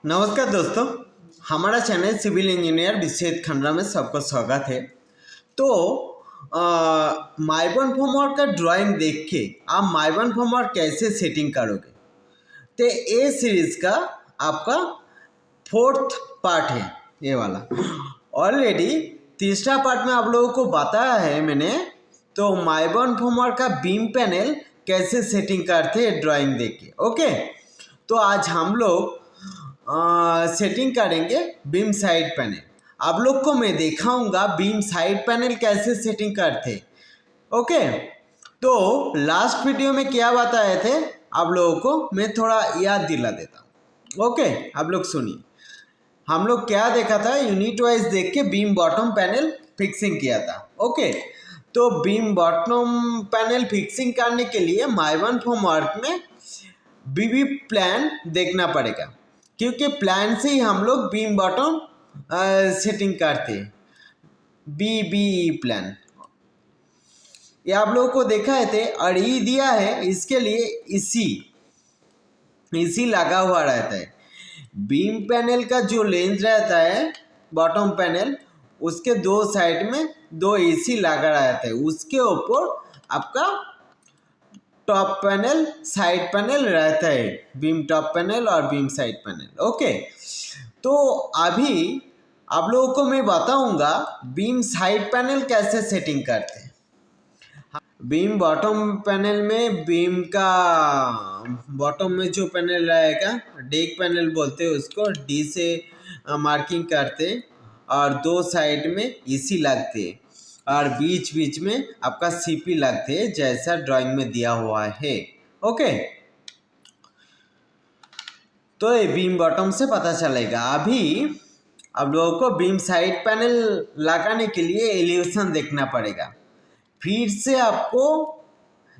नमस्कार दोस्तों, हमारा चैनल सिविल इंजीनियर विश्वजीत खंडरा में सबको स्वागत है। तो माइबन फॉर्मवर्क का ड्राइंग देख के आप माइबन फॉर्मवर्क कैसे सेटिंग करोगे, तो ये सीरीज का आपका 4th पार्ट है ये वाला। ऑलरेडी तीसरा पार्ट में आप लोगों को बताया है मैंने, तो माइबन फॉर्मवर्क का बीम पैनल कैसे सेटिंग करते हैं ड्राइंग देख के। ओके, तो आज हम लोग सेटिंग करेंगे बीम साइड पैनल। आप लोग को मैं दिखाऊंगा बीम साइड पैनल कैसे सेटिंग करते। ओके, तो लास्ट वीडियो में क्या बताए थे आप लोगों को मैं थोड़ा याद दिला देता हूँ। ओके, आप लोग सुनिए, हम लोग क्या देखा था, यूनिट वाइज देख के बीम बॉटम पैनल फिक्सिंग किया था। ओके, तो बीम बॉटम पैनल फिक्सिंग करने के लिए माइबन फॉर्मवर्क में बीबी प्लान देखना पड़ेगा, क्योंकि प्लान से ही हम लोग बीम बॉटम सेटिंग करते हैं। बीबी प्लान ये आप लोगों को देखा है थे, और ई दिया है इसके लिए इसी लगा हुआ रहता है। बीम पैनल का जो लेंथ रहता है बॉटम पैनल, उसके दो साइड में दो एसी लगा रहता है, उसके ऊपर आपका टॉप पैनल साइड पैनल रहता है, बीम टॉप पैनल और बीम साइड पैनल। ओके, तो अभी आप लोगों को मैं बताऊंगा बीम साइड पैनल कैसे सेटिंग करते हैं। बीम बॉटम पैनल में बीम का बॉटम में जो पैनल रहेगा, डेक पैनल बोलते हैं उसको, डी से मार्किंग करते, और दो साइड में एसी लगते हैं, और बीच बीच में आपका सीपी लगते हैं जैसा ड्राइंग में दिया हुआ है। ओके, तो ये बीम बॉटम से पता चलेगा। अभी आप लोगों को बीम साइड पैनल लगाने के लिए एलिवेशन देखना पड़ेगा, फिर से आपको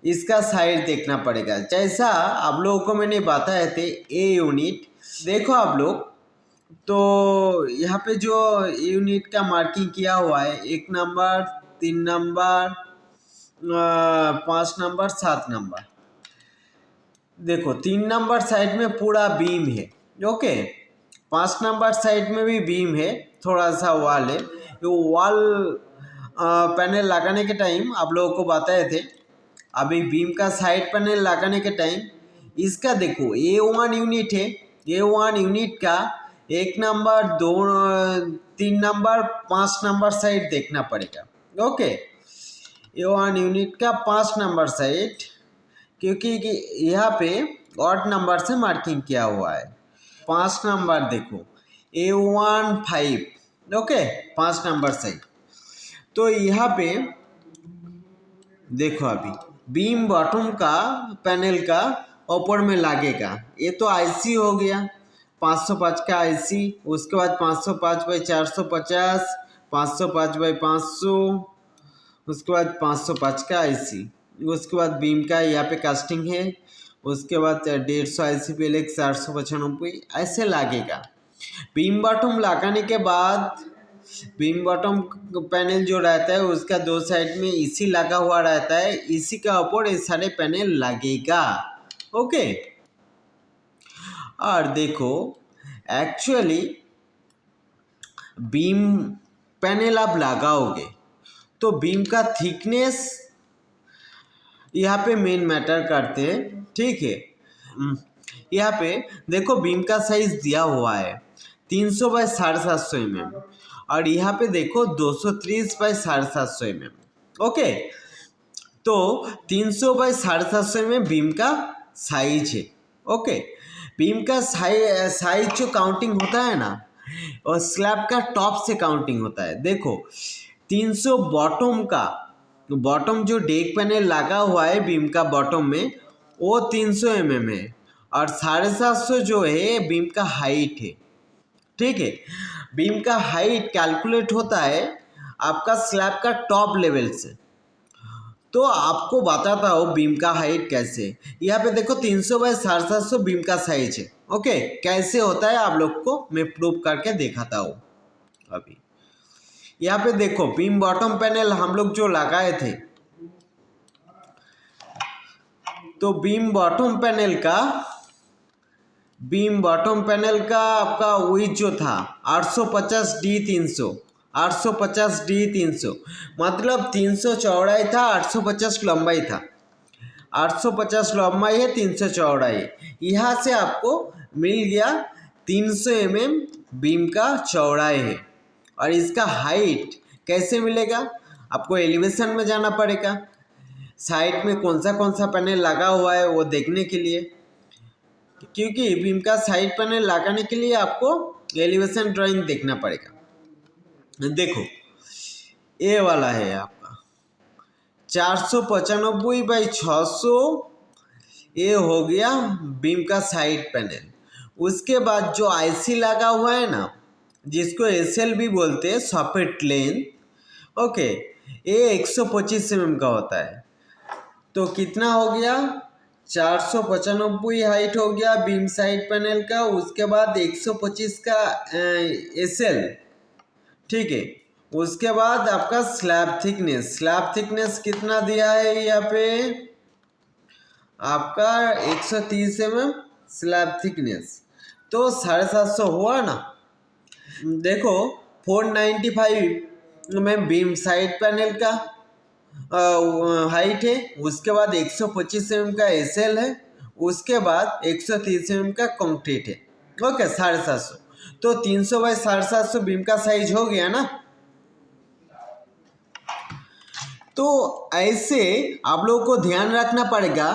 इसका साइड देखना पड़ेगा। जैसा आप लोगों को मैंने बताए थे ए यूनिट, देखो आप लोग, तो यहाँ पे जो यूनिट का मार्किंग किया हुआ है, 1 नंबर, 3 नंबर, 5 नंबर, 7 नंबर। देखो 3 नंबर साइड में पूरा बीम है। ओके, 5 नंबर साइड में भी बीम है, थोड़ा सा वॉल है। वो वॉल पैनल लगाने के टाइम आप लोगों को बताए थे। अभी बीम का साइड पैनल लगाने के टाइम इसका देखो A1 यूनिट है, A1 यूनिट का 1 नंबर, 2, 3 नंबर, 5 नंबर साइड देखना पड़ेगा। ओके, A1 यूनिट का 5 नंबर साइड, क्योंकि यहाँ पे ऑड नंबर से मार्किंग किया हुआ है। 5 नंबर देखो A1 5, ओके, 5 नंबर साइड। तो यहाँ पे देखो अभी बीम बॉटम का पैनल का ऊपर में लगेगा। ये तो आईसी हो गया, 505 का आईसी, उसके बाद 505/450, 505/500, उसके बाद 505 का आईसी, उसके बाद बीम का यहाँ पे कास्टिंग है, उसके बाद 150 आईसी पहले 495 ऐसे लगेगा। बीम बॉटम लगाने के बाद बीम बॉटम पैनल जो रहता है उसका दो साइड में एसी लगा हुआ रहता है, एसी का ऊपर ये सारे पैनल लगेगा। ओके, और देखो एक्चुअली बीम पैनल आप लगाओगे तो बीम का थिकनेस यहाँ पे मेन मैटर करते हैं। ठीक है, यहाँ पे देखो बीम का साइज दिया हुआ है 300/750 mm, और यहाँ पे देखो 230/750 mm। ओके, तो 300/750 mm बीम का साइज है। ओके, बीम का साइज जो काउंटिंग होता है ना, और स्लैब का टॉप से काउंटिंग होता है। देखो 300 बॉटम का, बॉटम जो डेक पैनल लगा हुआ है बीम का बॉटम में, वो 300 mm है, और 750 जो है बीम का हाइट है। ठीक है, बीम का हाइट कैलकुलेट होता है आपका स्लैब का टॉप लेवल से। तो आपको बताता हूँ बीम का हाइट कैसे। यहाँ पे देखो 300/750 बीम का साइज है। ओके, कैसे होता है आप लोग को मैं प्रूव करके दिखाता हूँ। अभी यहाँ पे देखो बीम बॉटम पैनल हम लोग जो लगाए थे, तो बीम बॉटम पैनल का बीम बॉटम पैनल का आपका विड्थ जो था 850D300, 850D300 मतलब 300 चौड़ाई था, 850 लंबाई था। 850 लंबाई है, 300 चौड़ाई है। यहाँ से आपको मिल गया 300 बीम का चौड़ाई है। और इसका हाइट कैसे मिलेगा? आपको एलिवेशन में जाना पड़ेगा, साइड में कौन सा पैनल लगा हुआ है वो देखने के लिए, क्योंकि बीम का साइड पैनल लगाने के लिए आपको एलिवेशन ड्राइंग देखना पड़ेगा। देखो ये वाला है आपका 495/600, ये हो गया बीम का साइड पैनल। उसके बाद जो आईसी लगा हुआ है ना, जिसको एसएल भी बोलते हैं, सॉकेट लेंथ, ओके, ये 125 mm का होता है। तो कितना हो गया? 495 हाइट हो गया बीम साइड पैनल का, उसके बाद 125 का एसएल, ठीक है। उसके बाद आपका स्लैब थिकनेस कितना दिया है यहाँ पे? आपका 130 mm स्लैब थिकनेस, तो 750 हुआ ना। देखो 495 में बीम साइड पैनल का हाइट है, उसके बाद 125 mm का एसएल है, उसके बाद 130 mm का कंक्रीट है, ओके, 750। तो 300/750 बीम का साइज हो गया ना। तो ऐसे आप लोगों को ध्यान रखना पड़ेगा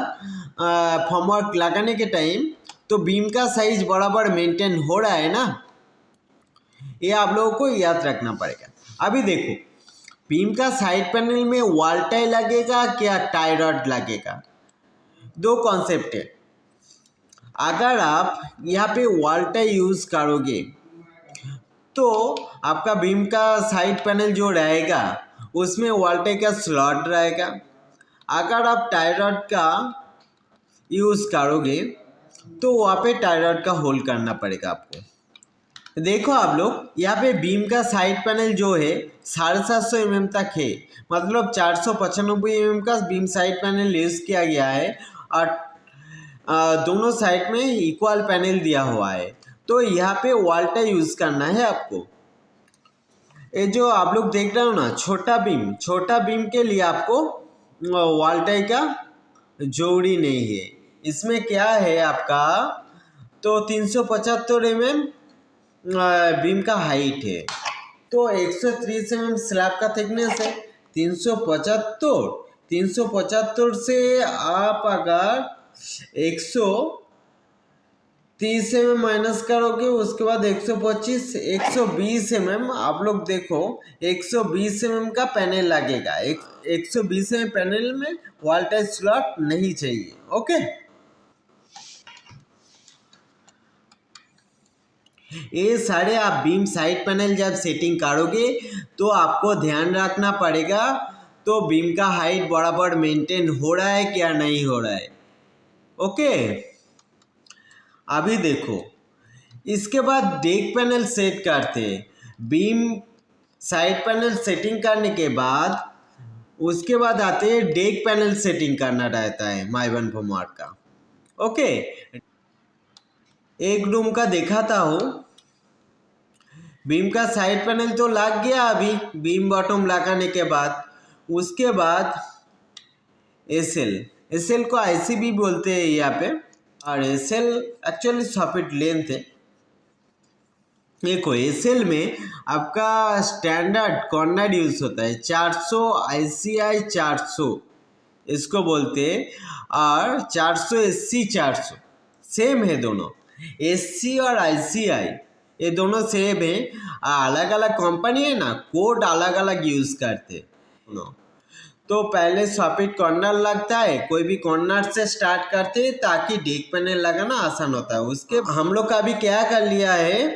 फॉर्मवर्क लगाने के टाइम। तो बीम का साइज बराबर मेंटेन हो रहा है ना, ये आप लोगों को याद रखना पड़ेगा। अभी देखो बीम का साइड पैनल में वॉल टाई लगेगा क्या टाई रॉड लगेगा? दो कॉन्सेप्ट है। अगर आप यहाँ पे वॉल टाई यूज़ करोगे तो आपका बीम का साइड पैनल जो रहेगा उसमें वॉल टाई का स्लॉट रहेगा। अगर आप टाई रॉड का यूज़ करोगे तो वहाँ पे टाई रॉड का होल करना पड़ेगा आपको। देखो आप लोग यहाँ पे बीम का साइड पैनल जो है 750 mm तक है, मतलब 495 mm का बीम साइड पैनल यूज़ किया गया है और दोनों साइड में इक्वल पैनल दिया हुआ है। तो यहाँ पे वॉल टाई यूज़ करना है आपको। ये जो आप लोग देख रहे हो ना छोटा बीम के लिए आपको वॉल टाई का जोड़ी नहीं है। इसमें क्या है आपका, तो 375 mm बीम का हाइट है, तो 130 mm स्लैब का थिकनेस है। 375 से आप अगर 130 mm माइनस करोगे, उसके बाद 125, 120 mm, आप लोग देखो 120 mm का पैनल लगेगा। 120 mm पैनल में वॉल टाई स्लॉट नहीं चाहिए, ओके। ये सारे आप बीम साइड पैनल जब सेटिंग करोगे तो आपको ध्यान रखना पड़ेगा, तो बीम का हाइट बराबर मेंटेन हो रहा है क्या नहीं हो रहा है, ओके। अभी देखो इसके बाद डेक पैनल सेट करते हैं। बीम साइड पैनल सेटिंग करने के बाद उसके बाद आते हैं डेक पैनल सेटिंग करना रहता है माइवन फॉर्मवर्क का, ओके। एक रूम का दिखाता हूँ। बीम का साइड पैनल तो लग गया अभी बीम बॉटम लगाने के बाद। उसके बाद एसएल को आईसी भी बोलते हैं यहाँ पे, और एसएल एक्चुअली सॉकेट लेंथ है। देखो एसएल में आपका स्टैंडर्ड कॉर्नर यूज होता है 400 ICI 400 इसको बोलते हैं, और 400 SC 400 सेम है दोनों। SC और ICI ये दोनों सेम है, अलग अलग कंपनी है ना, कोड अलग अलग यूज़ करते। तो पहले सॉकेट कॉर्नर लगता है, कोई भी कॉर्नर से स्टार्ट करते हैं ताकि डेक पैनल लगाना आसान होता है। उसके हम लोग का अभी क्या कर लिया है,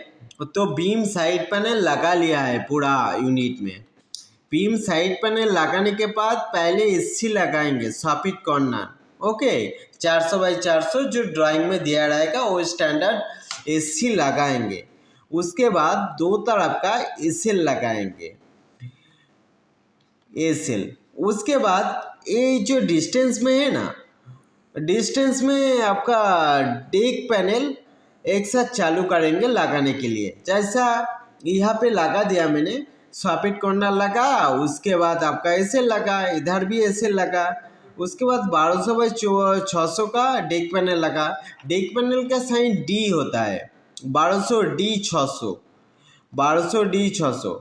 तो बीम साइड पैनल लगा लिया है पूरा यूनिट में। बीम साइड पैनल लगाने के बाद पहले एससी लगाएंगे सॉकेट कॉर्नर, ओके। 400x400 जो ड्राइंग में दिया रहेगा वो स्टैंडर्ड एससी लगाएंगे। उसके बाद दो तरफ का एसएल लगाएंगे, एसएल। उसके बाद ये जो डिस्टेंस में है ना, डिस्टेंस में आपका डेक पैनल एक साथ चालू करेंगे लगाने के लिए। जैसा यहाँ पे लगा दिया मैंने, सॉकेट कॉर्नर लगा, उसके बाद आपका ऐसे लगा, इधर भी ऐसे लगा, उसके बाद 1200x600 का डेक पैनल लगा। डेक पैनल का साइन डी होता है, 1200D600, 1200D600,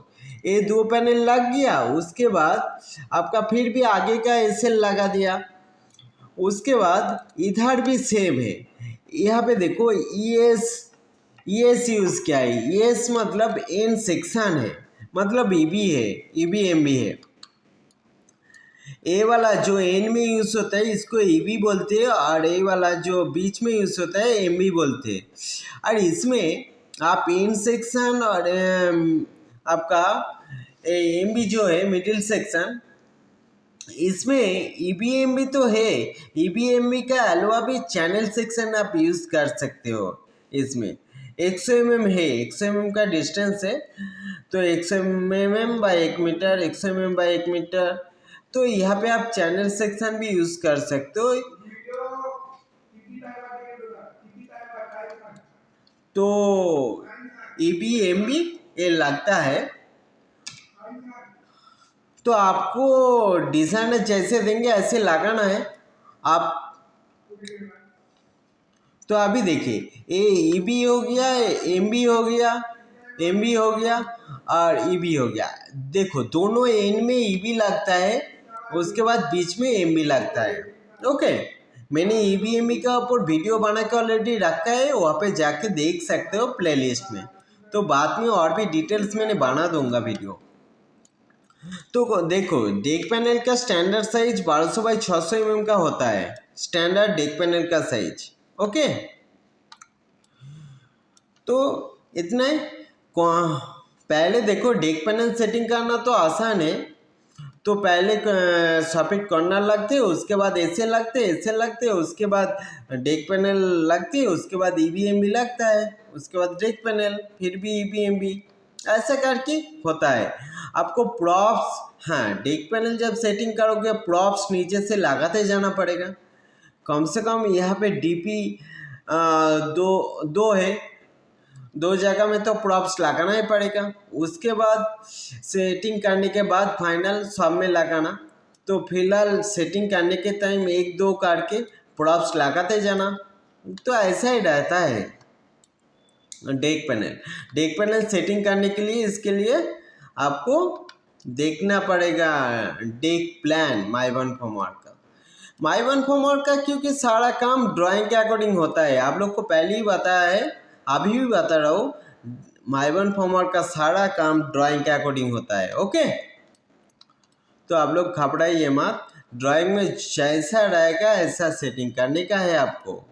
ये दो पैनल लग गया। उसके बाद आपका फिर भी आगे का ऐसे लगा दिया। उसके बाद इधर भी सेम है, यहाँ पे देखो ES यूज़ किया है। ES मतलब एन सेक्शन है, मतलब EB है, EBMB है। ए वाला जो एन में यूज़ होता है इसको EB बोलते हैं, और ए वाला जो बीच में यूज़ होता है MB बोलते हैं। और इसमें आप एन सेक्शन और आपका MB जो है मिडिल सेक्शन, इसमें EBMB तो है, EBMB का अलावा भी चैनल सेक्शन आप यूज़ कर सकते हो। इसमें 100 mm है, 100 mm का डिस्टेंस है, तो 100 mm by 1 metre, 100 mm by 1 metre, तो यहाँ पे आप चैनल सेक्शन भी यूज़ कर सकते हो। तो EBMB ये लगता है, तो आपको डिज़ाइन जैसे देंगे ऐसे लगाना है आप। तो अभी देखिए, ये EB हो गया, MB हो गया, MB हो गया और EB हो गया। देखो दोनों एन में EB लगता है, उसके बाद बीच में MB लगता है। ओके, मैंने EBMB का ऊपर वीडियो बना के ऑलरेडी रखा है, वहाँ पे जाके देख सकते हो प्लेलिस्ट में। तो बाद में और भी डिटेल्स मैंने बना दूंगा वीडियो। तो देखो, डेक पैनल का स्टैंडर्ड साइज 1200x600 mm का होता है, स्टैंडर्ड डेक पैनल का साइज। ओके, तो इतना ही। पहले देखो, डेक पैनल सेटिंग करना तो आसान है। तो पहले सॉकेट कॉर्नर लगते, उसके बाद ऐसे लगते, उसके बाद डेक पैनल लगते, उसके बाद EBMB लगता है, उसके बाद डेक पैनल, फिर भी EBMB, ऐसा करके होता है। आपको प्रॉप्स, हाँ, डेक पैनल जब सेटिंग करोगे प्रॉप्स नीचे से लगाते जाना पड़ेगा। कम से कम यहाँ पे DP दो है, 2 जगह में तो प्रॉप्स लगाना ही पड़ेगा। उसके बाद सेटिंग करने के बाद फाइनल सब में लगाना। तो फिलहाल सेटिंग करने के टाइम 1-2 करके प्रॉप्स लगाते जाना। तो ऐसा ही रहता है डेक पैनल सेटिंग करने के लिए। इसके लिए आपको देखना पड़ेगा डेक प्लान माईवनफॉर्मवर्क का। माईवनफॉर्मवर्क का क्योंकि सारा काम ड्राइंग के अकॉर्डिंग होता है, आप लोग को पहले ही बताया है, अभी भी बता रहा हूँ, माईवनफॉर्मवर्क का सारा काम ड्राइंग के अकॉर्डिंग होता है। ओके, तो आप लोग घबराइए मत, ड्राइंग में जैसा रहेगा ऐसा सेटिंग करने का है आपको।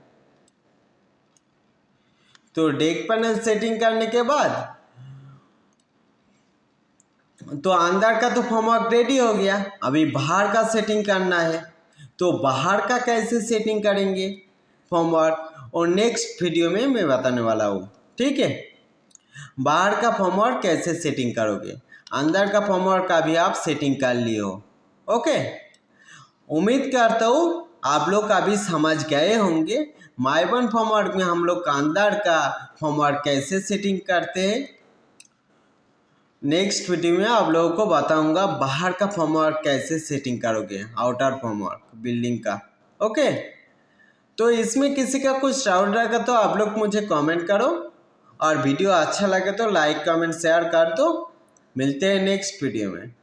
तो डेक पैनल सेटिंग करने के बाद तो अंदर का तो फॉर्मवर्क रेडी हो गया, अभी बाहर का सेटिंग करना है। तो बाहर का कैसे सेटिंग करेंगे फॉर्मवर्क, और नेक्स्ट वीडियो में मैं बताने वाला हूँ। ठीक है, बाहर का फॉर्मवर्क कैसे सेटिंग करोगे, अंदर का फॉर्मवर्क का भी आप सेटिंग कर लिए हो। ओके, उम्मीद करता हूँ आप लोग अभी समझ गए होंगे माईवनफॉर्मवर्क में हम लोग का अंदर का फॉर्मवर्क कैसे सेटिंग करते हैं। नेक्स्ट वीडियो में आप लोगों को बताऊंगा बाहर का फॉर्मवर्क कैसे सेटिंग करोगे, आउटर फॉर्मवर्क बिल्डिंग का। ओके, तो इसमें किसी का कुछ डाउट रहेगा तो आप लोग मुझे कमेंट करो, और वीडियो अच्छा लगे तो लाइक कमेंट शेयर कर दो। मिलते हैं नेक्स्ट वीडियो में।